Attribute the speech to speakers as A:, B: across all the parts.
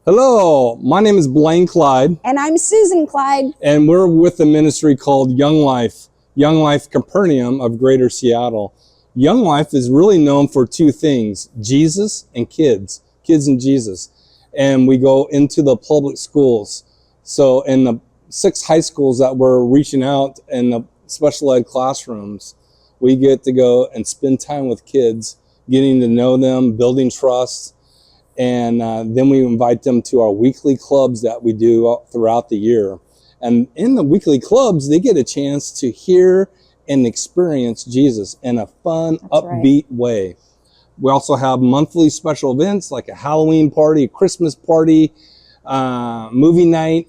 A: Hello, my name is Blaine Clyde.
B: And I'm Susan Clyde.
A: And we're with a ministry called YoungLife Capernaum of Greater Seattle. YoungLife is really known for two things, Jesus and kids and Jesus. And we go into the public schools. So in the 6 high schools that we're reaching out in the special ed classrooms, we get to go and spend time with kids, getting to know them, building trust. And then we invite them to our weekly clubs that we do throughout the year. And in the weekly clubs, they get a chance to hear and experience Jesus in a fun, upbeat way. We also have monthly special events like a Halloween party, a Christmas party, movie night.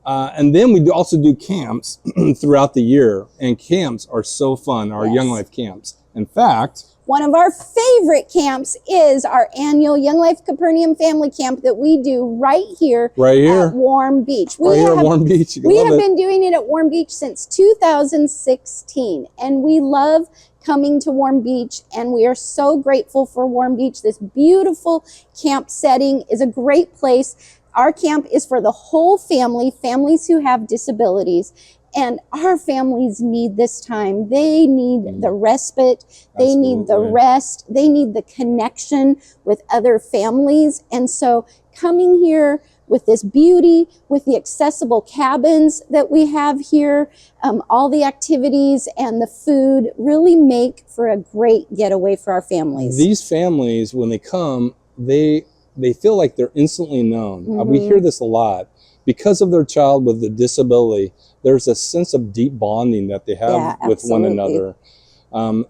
A: And then we also do camps throughout the year. And camps are so fun, our Young Life camps. In fact,
B: one of our favorite camps is our annual Young Life Capernaum Family Camp that we do right here at Warm Beach.
A: We have
B: been doing it at Warm Beach since 2016, and we love coming to Warm Beach, and we are so grateful for Warm Beach. This beautiful camp setting is a great place. Our camp is for the whole family, families who have disabilities. And our families need this time. They need the respite. They need the rest. They need the connection with other families. And so coming here with this beauty, with the accessible cabins that we have here, all the activities and the food really make for a great getaway for our families.
A: These families, when they come, they feel like they're instantly known. We hear this a lot. Because of their child with a disability, there's a sense of deep bonding that they have with one another.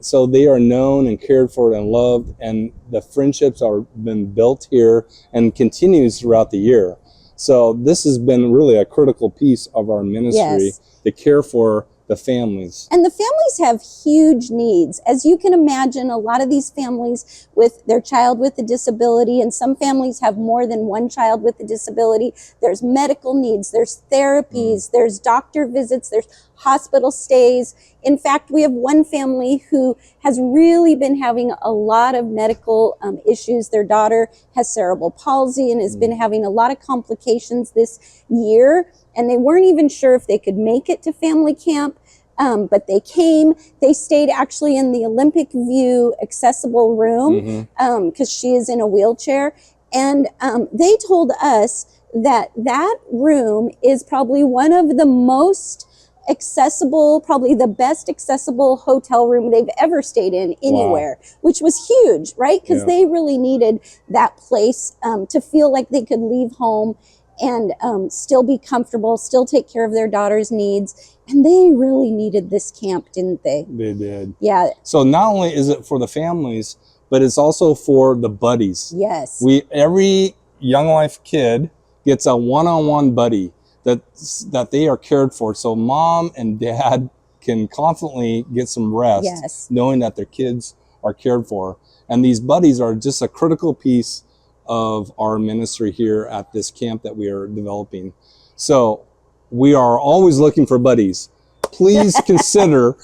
A: So they are known and cared for and loved, and the friendships are been built here and continues throughout the year. So this has been really a critical piece of our ministry to care for the families.
B: And the families have huge needs. As you can imagine, a lot of these families with their child with a disability, and some families have more than one child with a disability. There's medical needs, there's therapies, there's doctor visits, there's hospital stays. In fact, we have one family who has really been having a lot of medical issues. Their daughter has cerebral palsy and has been having a lot of complications this year. And they weren't even sure if they could make it to family camp, but they came. They stayed actually in the Olympic View accessible room because she is in a wheelchair. And they told us that that room is probably one of the most accessible, probably the best accessible hotel room they've ever stayed in anywhere, which was huge, right? Because they really needed that place to feel like they could leave home and still be comfortable, still take care of their daughter's needs. And they really needed this camp, didn't they?
A: They did.
B: Yeah.
A: So not only is it for the families, but it's also for the buddies.
B: Yes.
A: Every Young Life kid gets a one-on-one buddy that they are cared for. So mom and dad can constantly get some rest, knowing that their kids are cared for. And these buddies are just a critical piece of our ministry here at this camp that we are developing. So we are always looking for buddies. Please consider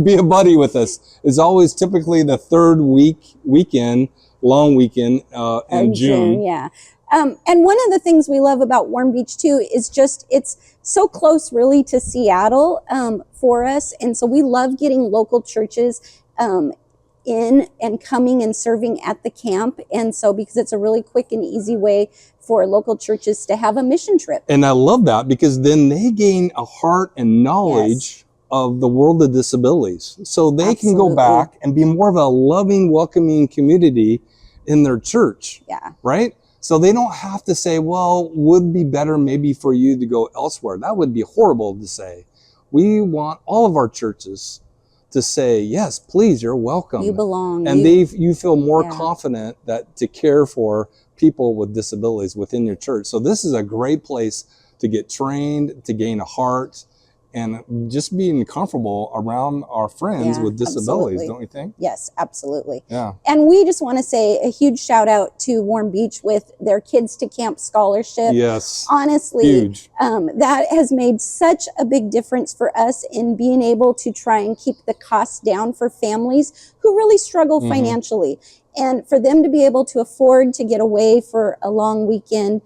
A: be a buddy with us. It's always typically the third long weekend in June.
B: And one of the things we love about Warm Beach too is just it's so close really to Seattle for us. And so we love getting local churches in and coming and serving at the camp. And so because it's a really quick and easy way for local churches to have a mission trip.
A: And I love that because then they gain a heart and knowledge of the world of disabilities. So they can go back and be more of a loving, welcoming community in their church. Right? So they don't have to say, well, would be better maybe for you to go elsewhere. That would be horrible to say. We want all of our churches to say, yes, please, you're welcome.
B: You belong.
A: And you feel more confident that to care for people with disabilities within your church. So this is a great place to get trained, to gain a heart, and just being comfortable around our friends with disabilities, don't you think?
B: Yes, absolutely.
A: Yeah.
B: And we just want to say a huge shout out to Warm Beach with their Kids to Camp scholarship.
A: Yes.
B: Honestly,
A: huge.
B: That has made such a big difference for us in being able to try and keep the costs down for families who really struggle financially. And for them to be able to afford to get away for a long weekend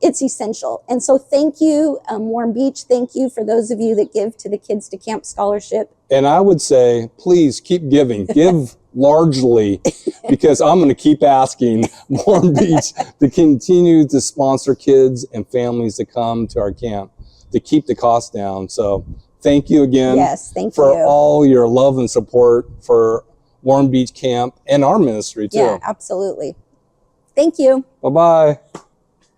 B: it's essential. And so thank you, Warm Beach. Thank you for those of you that give to the Kids to Camp Scholarship.
A: And I would say, please keep giving. Give largely, because I'm going to keep asking Warm Beach to continue to sponsor kids and families to come to our camp to keep the cost down. So thank you again.
B: Yes, thank
A: for
B: you.
A: all your love and support for Warm Beach Camp and our ministry too.
B: Yeah, absolutely. Thank you.
A: Bye-bye.